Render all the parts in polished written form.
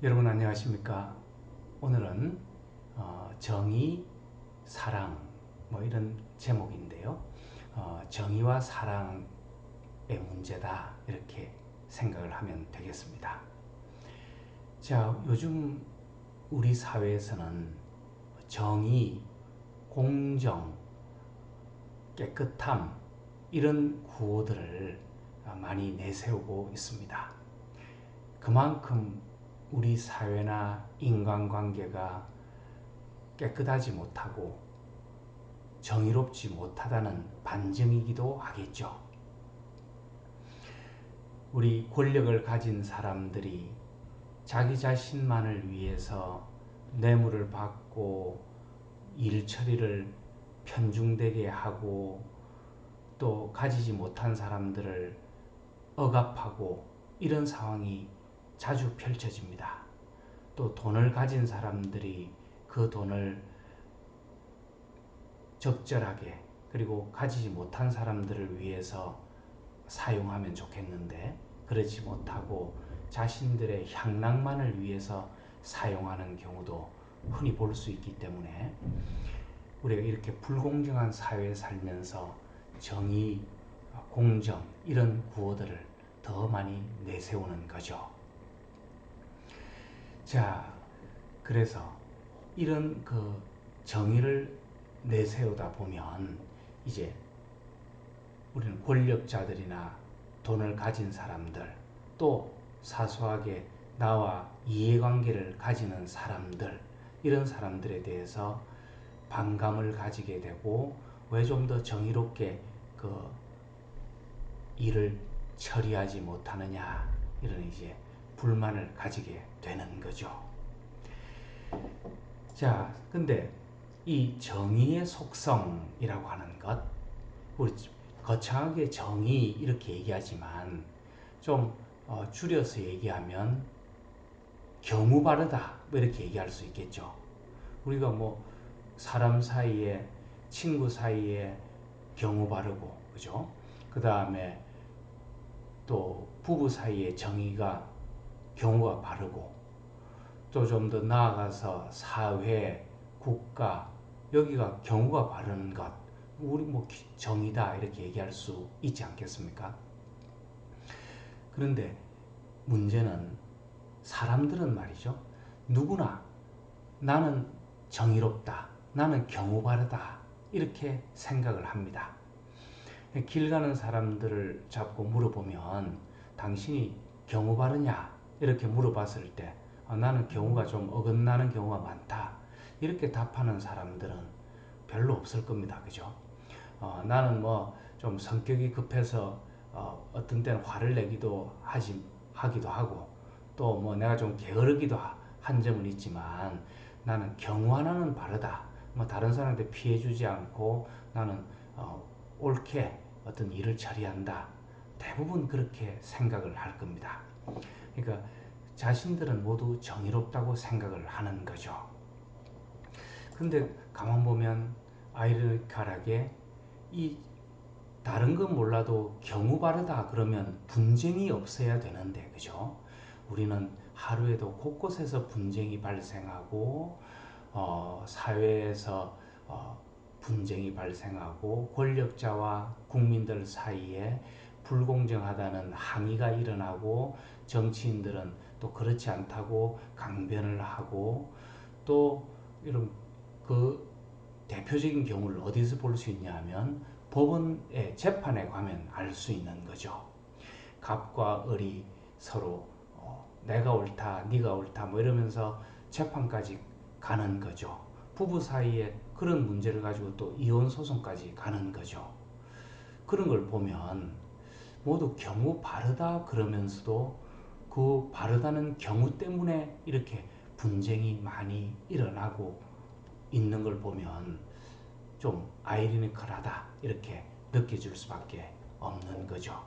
여러분 안녕하십니까? 오늘은 정의, 사랑 뭐 이런 제목인데요. 정의와 사랑의 문제다 이렇게 생각을 하면 되겠습니다. 자, 요즘 우리 사회에서는 정의, 공정, 깨끗함 이런 구호들을 많이 내세우고 있습니다. 그만큼 우리 사회나 인간관계가 깨끗하지 못하고 정의롭지 못하다는 반증이기도 하겠죠. 우리 권력을 가진 사람들이 자기 자신만을 위해서 뇌물을 받고 일 처리를 편중되게 하고 또 가지지 못한 사람들을 억압하고 이런 상황이 자주 펼쳐집니다. 또 돈을 가진 사람들이 그 돈을 적절하게 그리고 가지지 못한 사람들을 위해서 사용하면 좋겠는데 그러지 못하고 자신들의 향락만을 위해서 사용하는 경우도 흔히 볼 수 있기 때문에 우리가 이렇게 불공정한 사회에 살면서 정의, 공정 이런 구호들을 더 많이 내세우는 거죠. 자, 그래서 이런 정의를 내세우다 보면 이제 우리는 권력자들이나 돈을 가진 사람들 또 사소하게 나와 이해관계를 가지는 사람들 이런 사람들에 대해서 반감을 가지게 되고 왜 좀 더 정의롭게 그 일을 처리하지 못하느냐 이런 이제 불만을 가지게 되는 거죠. 자, 근데 이 정의의 속성이라고 하는 것 우리 거창하게 정의 이렇게 얘기하지만 좀 줄여서 얘기하면 경우 바르다 뭐 이렇게 얘기할 수 있겠죠. 우리가 뭐 사람 사이에 친구 사이에 경우 바르고 그죠? 그 다음에 또 부부 사이에 정의가 경우가 바르고 또 좀 더 나아가서 사회, 국가 여기가 경우가 바르는 것 우리 뭐 정의다 이렇게 얘기할 수 있지 않겠습니까? 그런데 문제는 사람들은 말이죠. 누구나 나는 정의롭다. 나는 경우 바르다. 이렇게 생각을 합니다. 길 가는 사람들을 잡고 물어보면 당신이 경우 바르냐? 이렇게 물어봤을 때 나는 경우가 좀 어긋나는 경우가 많다. 이렇게 답하는 사람들은 별로 없을 겁니다. 그죠? 나는 뭐 좀 성격이 급해서 어떤 때는 화를 내기도 하기도 하고 또 뭐 내가 좀 게으르기도 한 점은 있지만 나는 경우 하나는 바르다. 뭐 다른 사람한테 피해 주지 않고 나는 옳게 어떤 일을 처리한다. 대부분 그렇게 생각을 할 겁니다. 그러니까 자신들은 모두 정의롭다고 생각을 하는 거죠. 근데 가만 보면 아이러니컬하게 이 다른 건 몰라도 경우 바르다 그러면 분쟁이 없어야 되는데 그죠? 우리는 하루에도 곳곳에서 분쟁이 발생하고 사회에서 분쟁이 발생하고 권력자와 국민들 사이에 불공정하다는 항의가 일어나고 정치인들은 또 그렇지 않다고 강변을 하고 또 이런 그 대표적인 경우를 어디서 볼 수 있냐 하면 법원의 재판에 가면 알 수 있는 거죠. 갑과 을이 서로 내가 옳다, 네가 옳다 뭐 이러면서 재판까지 가는 거죠. 부부 사이에 그런 문제를 가지고 또 이혼 소송까지 가는 거죠. 그런 걸 보면 모두 경우 바르다 그러면서도 그 바르다는 경우 때문에 이렇게 분쟁이 많이 일어나고 있는 걸 보면 좀 아이러니컬하다 이렇게 느껴질 수밖에 없는 거죠.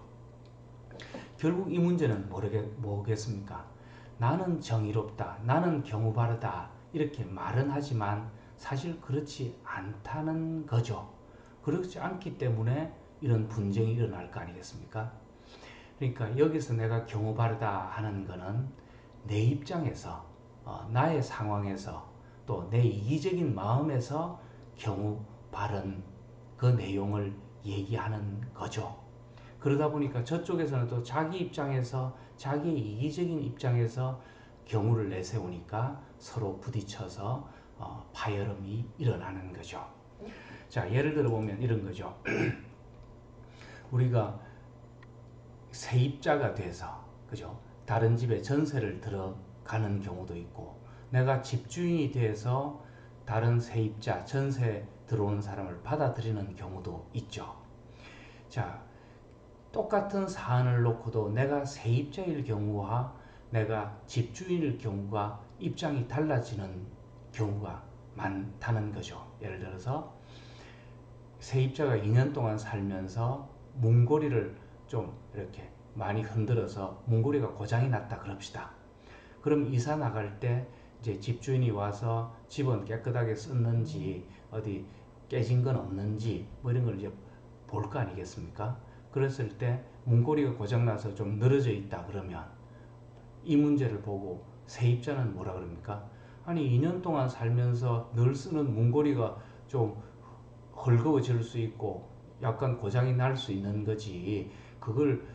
결국 이 문제는 뭐겠습니까? 나는 정의롭다, 나는 경우 바르다 이렇게 말은 하지만 사실 그렇지 않다는 거죠. 그렇지 않기 때문에 이런 분쟁이 일어날 거 아니겠습니까? 그러니까 여기서 내가 경우 바르다 하는 거는 내 입장에서 나의 상황에서 또 내 이기적인 마음에서 경우 발언 그 내용을 얘기하는 거죠. 그러다 보니까 저쪽에서는 또 자기 입장에서 자기의 이기적인 입장에서 경우를 내세우니까 서로 부딪혀서 파열음이 일어나는 거죠. 자, 예를 들어 보면 이런 거죠. 우리가 세입자가 돼서 그죠? 다른 집에 전세를 들어가는 경우도 있고 내가 집주인이 돼서 다른 세입자 전세 들어오는 사람을 받아들이는 경우도 있죠. 자, 똑같은 사안을 놓고도 내가 세입자일 경우와 내가 집주인일 경우가 입장이 달라지는 경우가 많다는 거죠. 예를 들어서 세입자가 2년 동안 살면서 문고리를 좀 이렇게 많이 흔들어서 문고리가 고장이 났다 그럽시다. 그럼 이사 나갈 때 이제 집주인이 와서 집은 깨끗하게 썼는지 어디 깨진 건 없는지 뭐 이런 걸 이제 볼 거 아니겠습니까? 그랬을 때 문고리가 고장나서 좀 늘어져 있다 그러면 이 문제를 보고 세입자는 뭐라 그럽니까? 아니 2년 동안 살면서 늘 쓰는 문고리가 좀 헐거워질 수 있고 약간 고장이 날 수 있는 거지 그걸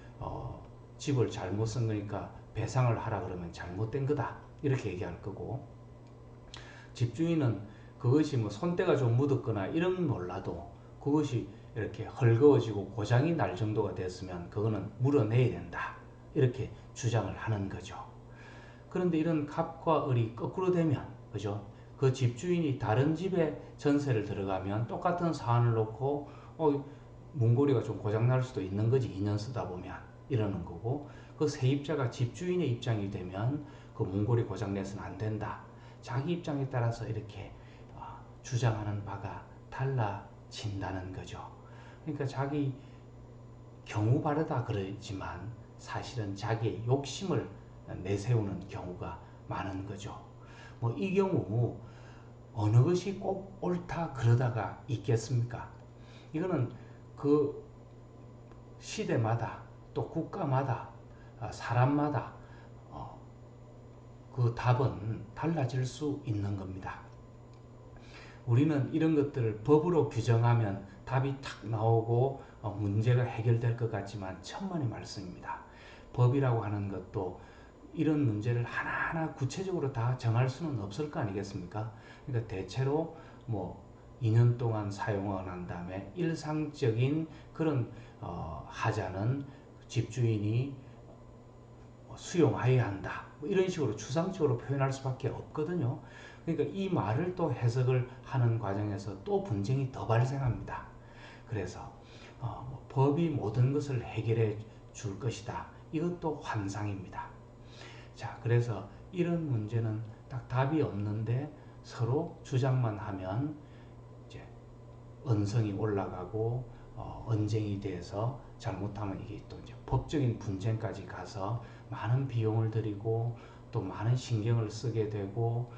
집을 잘못 쓴 거니까 배상을 하라 그러면 잘못된 거다 이렇게 얘기할 거고 집주인은 그것이 뭐 손때가 좀 묻었거나 이런 몰라도 그것이 이렇게 헐거워지고 고장이 날 정도가 됐으면 그거는 물어내야 된다 이렇게 주장을 하는 거죠. 그런데 이런 갑과 을이 거꾸로 되면 그죠? 그 집주인이 다른 집에 전세를 들어가면 똑같은 사안을 놓고 문고리가 좀 고장날 수도 있는 거지 2년 쓰다 보면 이러는 거고 그 세입자가 집주인의 입장이 되면 그 문고리 고장내서는 안 된다. 자기 입장에 따라서 이렇게 주장하는 바가 달라진다는 거죠. 그러니까 자기 경우 바르다 그러지만 사실은 자기의 욕심을 내세우는 경우가 많은 거죠. 뭐 이 경우 어느 것이 꼭 옳다 그러다가 있겠습니까? 이거는 그 시대마다 또 국가마다 사람마다 그 답은 달라질 수 있는 겁니다. 우리는 이런 것들을 법으로 규정하면 답이 탁 나오고 문제가 해결될 것 같지만 천만의 말씀입니다. 법이라고 하는 것도 이런 문제를 하나하나 구체적으로 다 정할 수는 없을 거 아니겠습니까? 그러니까 대체로 뭐 2년 동안 사용을 한 다음에 일상적인 그런 하자는 집주인이 수용해야 한다. 뭐 이런 식으로 추상적으로 표현할 수밖에 없거든요. 그러니까 이 말을 또 해석을 하는 과정에서 또 분쟁이 더 발생합니다. 그래서 뭐 법이 모든 것을 해결해 줄 것이다. 이것도 환상입니다. 자, 그래서 이런 문제는 딱 답이 없는데 서로 주장만 하면 이제 언성이 올라가고 언쟁이 돼서 잘못하면 이게 또 이제 법적인 분쟁까지 가서 많은 비용을 들이고 또 많은 신경을 쓰게 되고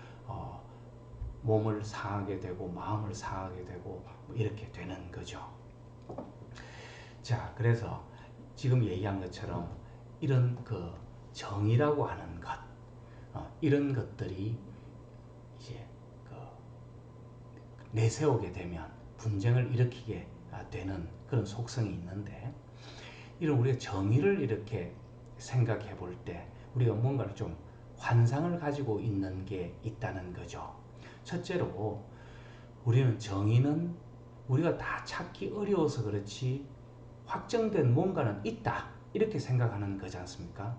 몸을 상하게 되고 마음을 상하게 되고 뭐 이렇게 되는 거죠. 자, 그래서 지금 얘기한 것처럼 이런 그 정의라고 하는 것 이런 것들이 이제 그 내세우게 되면 분쟁을 일으키게 되는 그런 속성이 있는데 이런 우리가 정의를 이렇게 생각해 볼 때 우리가 뭔가를 좀 환상을 가지고 있는 게 있다는 거죠. 첫째로 우리는 정의는 우리가 다 찾기 어려워서 그렇지 확정된 뭔가는 있다 이렇게 생각하는 거지 않습니까?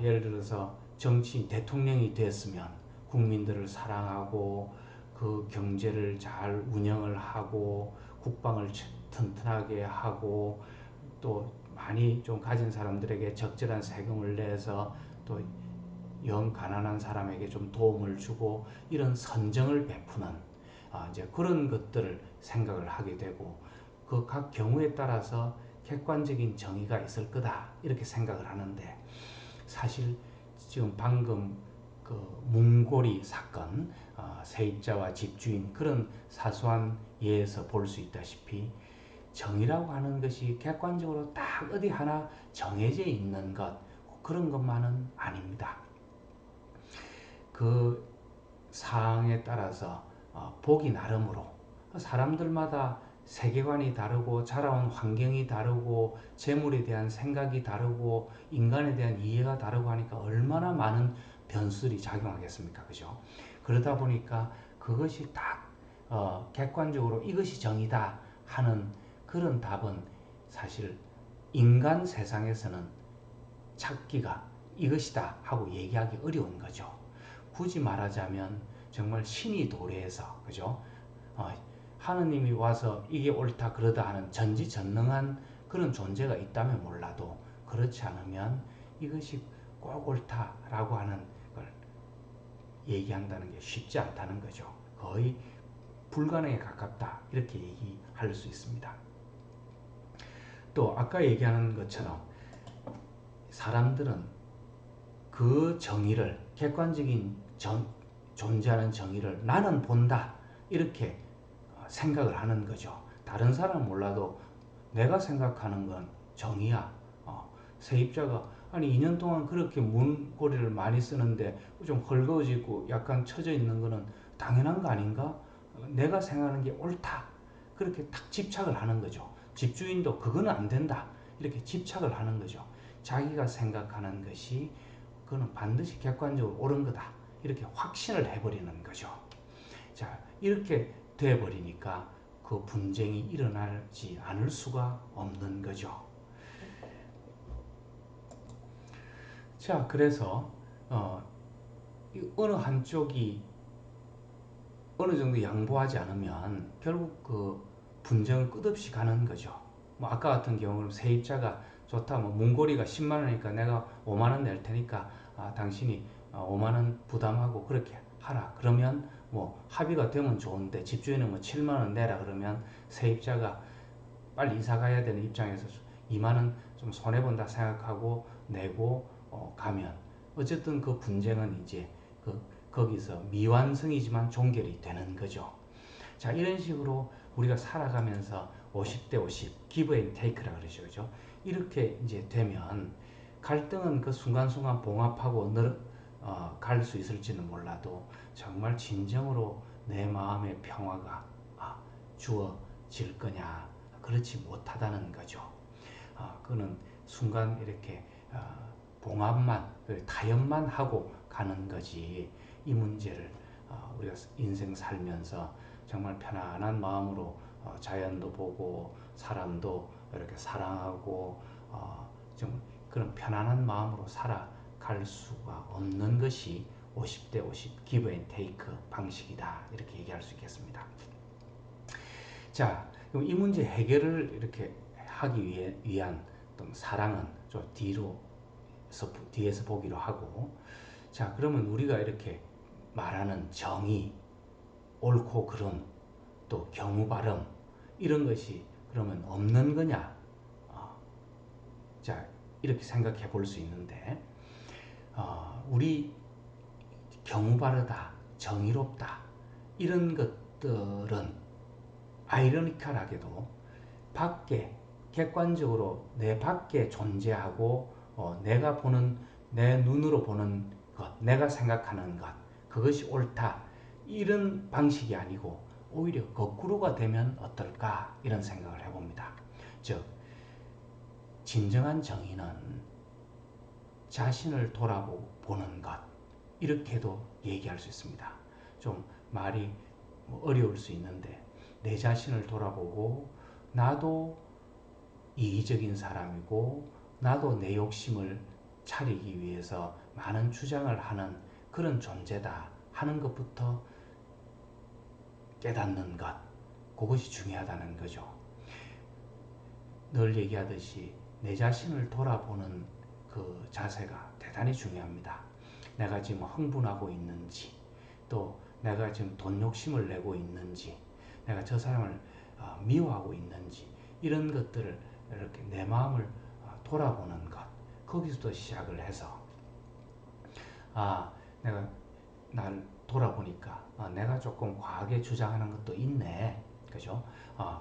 예를 들어서 정치인 대통령이 됐으면 국민들을 사랑하고 그 경제를 잘 운영을 하고 국방을 튼튼하게 하고 또 많이 좀 가진 사람들에게 적절한 세금을 내서 또 영 가난한 사람에게 좀 도움을 주고 이런 선정을 베푸는 이제 그런 것들을 생각을 하게 되고 그 각 경우에 따라서 객관적인 정의가 있을 거다 이렇게 생각을 하는데 사실 지금 방금 그 문고리 사건 세입자와 집주인 그런 사소한 예에서 볼 수 있다시피 정의라고 하는 것이 객관적으로 딱 어디 하나 정해져 있는 것 그런 것만은 아닙니다. 그 사항에 따라서 보기 나름으로 사람들마다 세계관이 다르고 자라온 환경이 다르고 재물에 대한 생각이 다르고 인간에 대한 이해가 다르고 하니까 얼마나 많은 변수들이 작용하겠습니까? 그죠? 그러다 보니까 그것이 딱 객관적으로 이것이 정의다 하는 그런 답은 사실 인간 세상에서는 찾기가 이것이다 하고 얘기하기 어려운 거죠. 굳이 말하자면 정말 신이 도래해서 그죠? 하느님이 와서 이게 옳다 그러다 하는 전지전능한 그런 존재가 있다면 몰라도 그렇지 않으면 이것이 꼭 옳다라고 하는 걸 얘기한다는 게 쉽지 않다는 거죠. 거의 불가능에 가깝다 이렇게 얘기할 수 있습니다. 또 아까 얘기하는 것처럼 사람들은 그 정의를 객관적인 존재하는 정의를 나는 본다 이렇게 생각을 하는 거죠. 다른 사람은 몰라도 내가 생각하는 건 정의야. 세입자가 아니 2년 동안 그렇게 문고리를 많이 쓰는데 좀 헐거워지고 약간 처져 있는 거는 당연한 거 아닌가? 내가 생각하는 게 옳다. 그렇게 딱 집착을 하는 거죠. 집주인도 그거는 안 된다. 이렇게 집착을 하는 거죠. 자기가 생각하는 것이 그거는 반드시 객관적으로 옳은 거다. 이렇게 확신을 해버리는 거죠. 자, 이렇게 돼버리니까 그 분쟁이 일어나지 않을 수가 없는 거죠. 자, 그래서 어느 한쪽이 어느 정도 양보하지 않으면 결국 그 분쟁은 끝없이 가는 거죠. 뭐 아까 같은 경우는 세입자가 좋다, 뭐 문고리가 10만 원이니까 내가 5만 원 낼 테니까 당신이 5만 원 부담하고 그렇게 하라. 그러면 뭐 합의가 되면 좋은데 집주인은 뭐 7만 원 내라 그러면 세입자가 빨리 이사 가야 되는 입장에서 2만 원 좀 손해 본다 생각하고 내고 가면 어쨌든 그 분쟁은 이제 거기서 미완성이지만 종결이 되는 거죠. 자, 이런 식으로 우리가 살아가면서 50대 50 give and take라 그러죠. 그죠? 이렇게 이제 되면 갈등은 그 순간순간 봉합하고 갈 수 있을지는 몰라도 정말 진정으로 내 마음의 평화가 주어질 거냐? 그렇지 못하다는 거죠. 그는 순간 이렇게 봉합만, 타협만 하고 가는 거지. 이 문제를 우리가 인생 살면서 정말 편안한 마음으로 자연도 보고 사람도 이렇게 사랑하고 좀 그런 편안한 마음으로 살아갈 수가 없는 것이 50대 50 give and take 방식이다 이렇게 얘기할 수 있겠습니다. 자, 그럼 이 문제 해결을 이렇게 하기 위한 어떤 사랑은 좀 뒤에서 보기로 하고, 자, 그러면 우리가 이렇게 말하는 정의, 옳고 그름, 또 경우 발음 이런 것이 그러면 없는 거냐? 자, 이렇게 생각해 볼 수 있는데, 우리 경우 바르다, 정의롭다 이런 것들은 아이러니컬하게도 밖에 객관적으로 내 밖에 존재하고 내가 보는 내 눈으로 보는 것, 내가 생각하는 것, 그것이 옳다 이런 방식이 아니고 오히려 거꾸로가 되면 어떨까 이런 생각을 해봅니다. 즉 진정한 정의는 자신을 돌아보는 것 이렇게도 얘기할 수 있습니다. 좀 말이 어려울 수 있는데 내 자신을 돌아보고 나도 이기적인 사람이고 나도 내 욕심을 차리기 위해서 많은 주장을 하는 그런 존재다 하는 것부터 깨닫는 것, 그것이 중요하다는 거죠. 늘 얘기하듯이 내 자신을 돌아보는 그 자세가 대단히 중요합니다. 내가 지금 흥분하고 있는지, 또 내가 지금 돈 욕심을 내고 있는지, 내가 저 사람을 미워하고 있는지, 이런 것들을 이렇게 내 마음을 돌아보는 것, 거기서부터 시작을 해서 내가 나를 돌아보니까 내가 조금 과하게 주장하는 것도 있네. 그죠?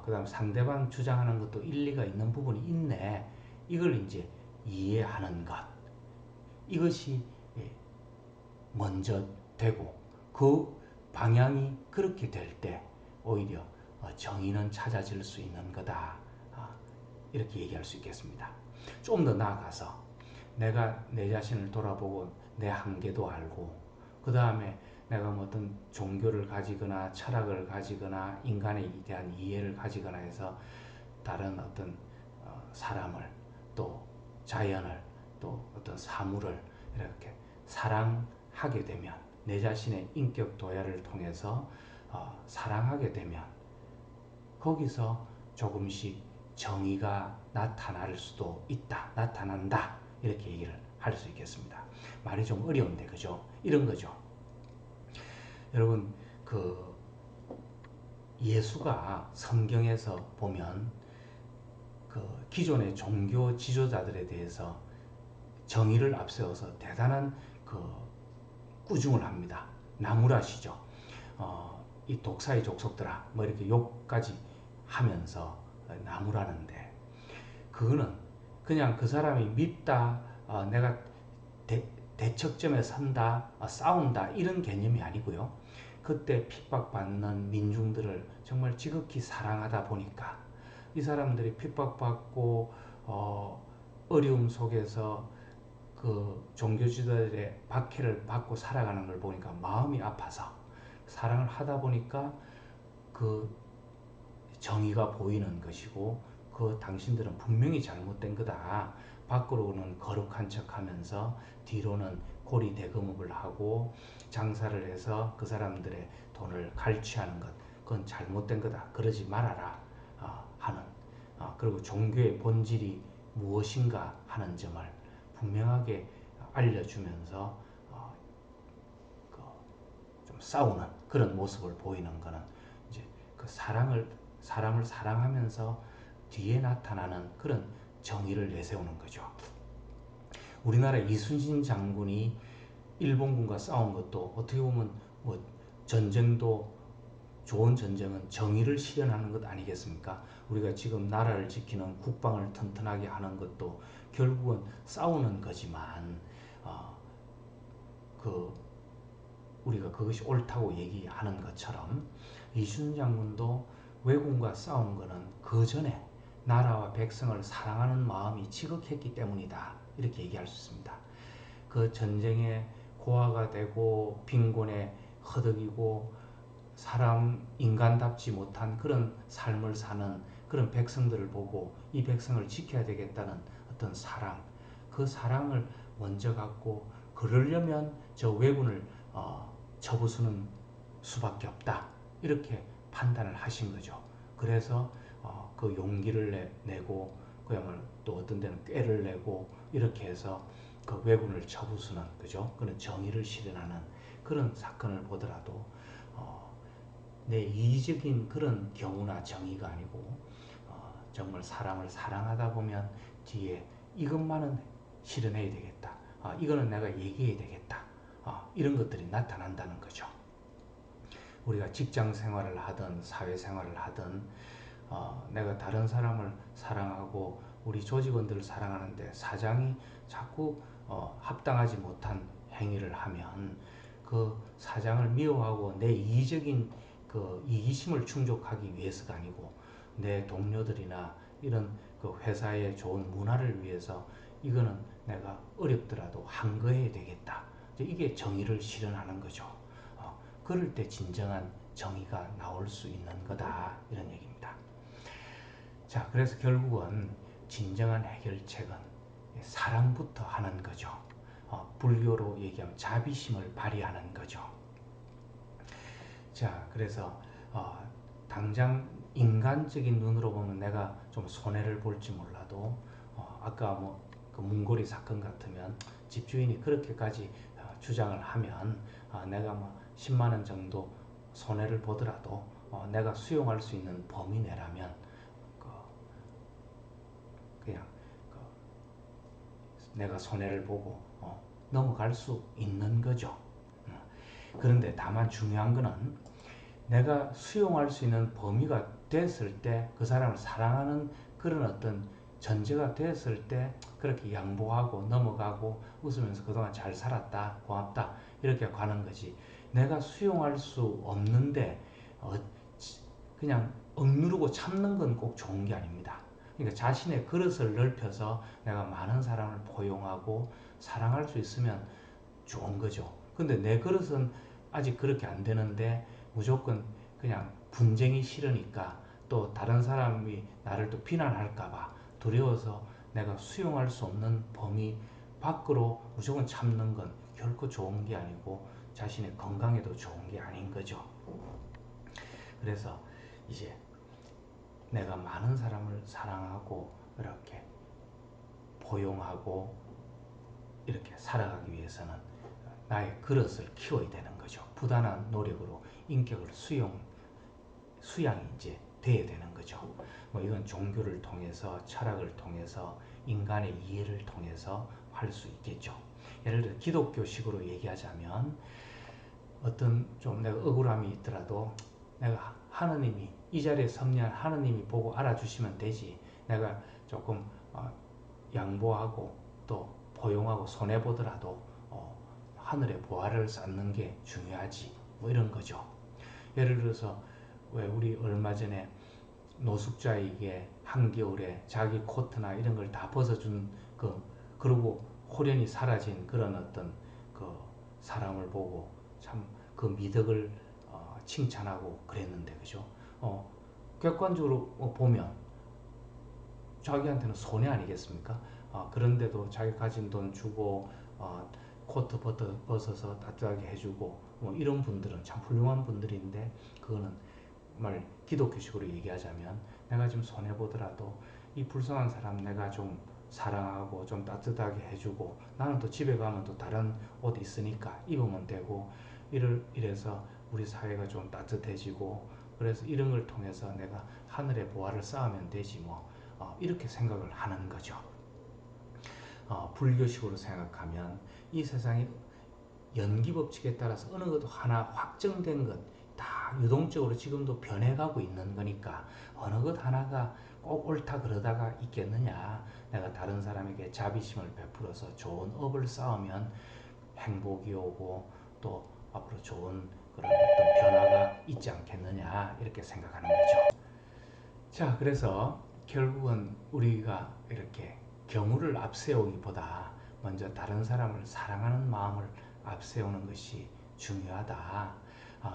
그 다음 상대방 주장하는 것도 일리가 있는 부분이 있네. 이걸 이제 이해하는 것. 이것이 먼저 되고 그 방향이 그렇게 될 때 오히려 정의는 찾아질 수 있는 거다. 이렇게 얘기할 수 있겠습니다. 좀 더 나아가서 내가 내 자신을 돌아보고 내 한계도 알고 그 다음에 내가 뭐 어떤 종교를 가지거나 철학을 가지거나 인간에 대한 이해를 가지거나 해서 다른 어떤 사람을 또 자연을 또 어떤 사물을 이렇게 사랑하게 되면 내 자신의 인격 도야를 통해서 사랑하게 되면 거기서 조금씩 정의가 나타날 수도 있다, 나타난다 이렇게 얘기를 할 수 있겠습니다. 말이 좀 어려운데 그죠? 이런 거죠. 여러분 그 예수가 성경에서 보면 그 기존의 종교 지도자들에 대해서 정의를 앞세워서 대단한 그 꾸중을 합니다. 나무라시죠. 이 독사의 족속들아 뭐 이렇게 욕까지 하면서 나무라는데 그거는 그냥 그 사람이 밉다, 내가 대척점에 선다, 싸운다 이런 개념이 아니고요. 그때 핍박받는 민중들을 정말 지극히 사랑하다 보니까 이 사람들이 핍박받고 어려움 속에서 그 종교 지도자들의 박해를 받고 살아가는 걸 보니까 마음이 아파서 사랑을 하다 보니까 그 정의가 보이는 것이고 그 당신들은 분명히 잘못된 거다. 밖으로는 거룩한 척하면서 뒤로는 고리 대금업을 하고 장사를 해서 그 사람들의 돈을 갈취하는 것 그건 잘못된 거다. 그러지 말아라 하는 그리고 종교의 본질이 무엇인가 하는 점을 분명하게 알려주면서 좀 싸우는 그런 모습을 보이는 것은 이제 그 사람을 사랑하면서 뒤에 나타나는 그런 정의를 내세우는 거죠. 우리나라 이순신 장군이 일본군과 싸운 것도 어떻게 보면 뭐 전쟁도 좋은 전쟁은 정의를 실현하는 것 아니겠습니까? 우리가 지금 나라를 지키는 국방을 튼튼하게 하는 것도 결국은 싸우는 거지만 그 우리가 그것이 옳다고 얘기하는 것처럼 이순신 장군도 왜군과 싸운 것은 그 전에 나라와 백성을 사랑하는 마음이 지극했기 때문이다. 이렇게 얘기할 수 있습니다. 그 전쟁에 고아가 되고 빈곤에 허덕이고 사람 인간답지 못한 그런 삶을 사는 그런 백성들을 보고 이 백성을 지켜야 되겠다는 어떤 사랑, 그 사랑을 먼저 갖고 그러려면 저 왜군을 쳐부수는 수밖에 없다. 이렇게 판단을 하신 거죠. 그래서 그 용기를 내고 그야말로 또 어떤 데는 꾀를 내고 이렇게 해서 그 왜군을 쳐부수는 그죠. 그런 정의를 실현하는 그런 사건을 보더라도 내 이기적인 그런 경우나 정의가 아니고 정말 사람을 사랑하다 보면 뒤에 이것만은 실현해야 되겠다. 이거는 내가 얘기해야 되겠다. 이런 것들이 나타난다는 거죠. 우리가 직장 생활을 하든 사회 생활을 하든 내가 다른 사람을 사랑하고 우리 조직원들을 사랑하는데 사장이 자꾸 합당하지 못한 행위를 하면 그 사장을 미워하고 내 이기적인 그 이기심을 충족하기 위해서가 아니고 내 동료들이나 이런 그 회사의 좋은 문화를 위해서 이거는 내가 어렵더라도 한거해야 되겠다. 이게 정의를 실현하는 거죠. 그럴 때 진정한 정의가 나올 수 있는 거다. 이런 얘기입니다. 자, 그래서 결국은 진정한 해결책은 사랑부터 하는 거죠. 불교로 얘기하면 자비심을 발휘하는 거죠. 자, 그래서 당장 인간적인 눈으로 보면 내가 좀 손해를 볼지 몰라도 아까 그 문고리 사건 같으면 집주인이 그렇게까지 주장을 하면 내가 뭐 10만 원 정도 손해를 보더라도 내가 수용할 수 있는 범위 내라면 그냥 내가 손해를 보고 넘어갈 수 있는 거죠. 그런데 다만 중요한 거는 내가 수용할 수 있는 범위가 됐을 때 그 사람을 사랑하는 그런 어떤 전제가 됐을 때 그렇게 양보하고 넘어가고 웃으면서 그동안 잘 살았다 고맙다 이렇게 가는 거지. 내가 수용할 수 없는데 그냥 억누르고 참는 건 꼭 좋은 게 아닙니다. 그러니까 자신의 그릇을 넓혀서 내가 많은 사람을 포용하고 사랑할 수 있으면 좋은 거죠. 근데 내 그릇은 아직 그렇게 안 되는데 무조건 그냥 분쟁이 싫으니까 또 다른 사람이 나를 또 비난할까봐 두려워서 내가 수용할 수 없는 범위 밖으로 무조건 참는 건 결코 좋은 게 아니고 자신의 건강에도 좋은 게 아닌 거죠. 그래서 이제 내가 많은 사람을 사랑하고 이렇게 포용하고 이렇게 살아가기 위해서는 나의 그릇을 키워야 되는 거죠. 부단한 노력으로 인격을 수양이 이제 돼야 되는 거죠. 뭐 이건 종교를 통해서 철학을 통해서 인간의 이해를 통해서 할 수 있겠죠. 예를 들어 기독교식으로 얘기하자면 어떤 좀 내가 억울함이 있더라도 내가 하느님이 이 자리에 섭리한 하느님이 보고 알아주시면 되지. 내가 조금 양보하고 또 포용하고 손해 보더라도 하늘에 보화를 쌓는 게 중요하지. 뭐 이런 거죠. 예를 들어서 왜 우리 얼마 전에 노숙자에게 한겨울에 자기 코트나 이런 걸 다 벗어준 그러고 호련히 사라진 그런 어떤 그 사람을 보고 참 그 미덕을 칭찬하고 그랬는데 그죠? 객관적으로 보면 자기한테는 손해 아니겠습니까? 그런데도 자기 가진 돈 주고 코트 벗어서 따뜻하게 해주고 뭐 이런 분들은 참 훌륭한 분들인데 그거는 정말 기독교식으로 얘기하자면 내가 좀 손해보더라도 이 불쌍한 사람 내가 좀 사랑하고 좀 따뜻하게 해주고 나는 또 집에 가면 또 다른 옷 있으니까 입으면 되고 이래서 우리 사회가 좀 따뜻해지고 그래서 이런 걸 통해서 내가 하늘의 보화를 쌓으면 되지 뭐 이렇게 생각을 하는 거죠. 불교식으로 생각하면 이 세상이 연기법칙에 따라서 어느 것도 하나 확정된 것 다 유동적으로 지금도 변해가고 있는 거니까 어느 것 하나가 꼭 옳다 그러다가 있겠느냐. 내가 다른 사람에게 자비심을 베풀어서 좋은 업을 쌓으면 행복이 오고 또 앞으로 좋은 그런 어떤 변화가 있지 않겠느냐 이렇게 생각하는 거죠. 자, 그래서 결국은 우리가 이렇게 경우를 앞세우기보다 먼저 다른 사람을 사랑하는 마음을 앞세우는 것이 중요하다.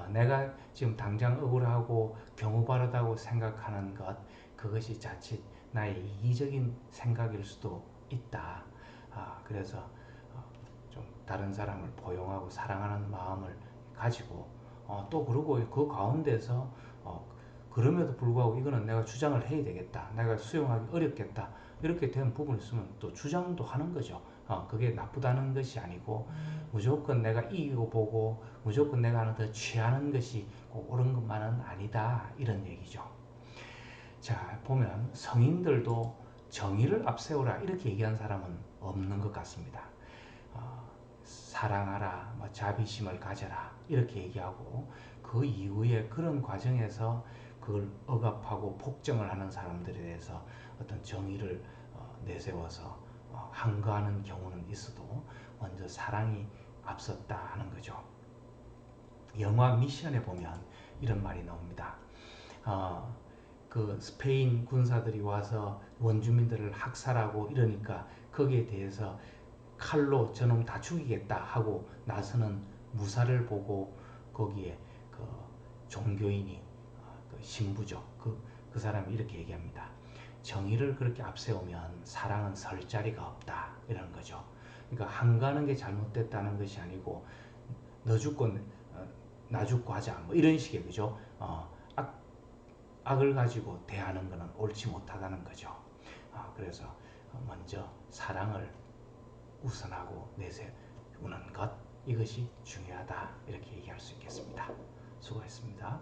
내가 지금 당장 억울하고 경우 바르다고 생각하는 것, 그것이 자칫 나의 이기적인 생각일 수도 있다. 그래서 좀 다른 사람을 포용하고 사랑하는 마음을 가지고 또 그러고 그 가운데서 그럼에도 불구하고 이거는 내가 주장을 해야 되겠다. 내가 수용하기 어렵겠다. 이렇게 된 부분이 있으면 또 주장도 하는 거죠. 그게 나쁘다는 것이 아니고 무조건 내가 이기고 보고 무조건 내가 하나 더 취하는 것이 꼭 옳은 것만은 아니다. 이런 얘기죠. 자, 보면 성인들도 정의를 앞세우라 이렇게 얘기한 사람은 없는 것 같습니다. 사랑하라, 뭐 자비심을 가져라 이렇게 얘기하고 그 이후에 그런 과정에서 그걸 억압하고 폭정을 하는 사람들에 대해서 어떤 정의를 내세워서 항거하는 경우는 있어도 먼저 사랑이 앞섰다 하는 거죠. 영화 미션에 보면 이런 말이 나옵니다. 그 스페인 군사들이 와서 원주민들을 학살하고 이러니까 거기에 대해서 칼로 저놈 다 죽이겠다 하고 나서는 무사를 보고 거기에 그 종교인이 그 신부죠. 그 사람이 이렇게 얘기합니다. 정의를 그렇게 앞세우면 사랑은 설 자리가 없다. 이런 거죠. 그러니까 한가하는 게 잘못됐다는 것이 아니고 너 죽고 나 죽고 하자. 뭐 이런 식의 그죠. 악을 가지고 대하는 것은 옳지 못하다는 거죠. 그래서 먼저 사랑을 우선하고 내세우는 것 이것이 중요하다 이렇게 얘기할 수 있겠습니다. 수고했습니다.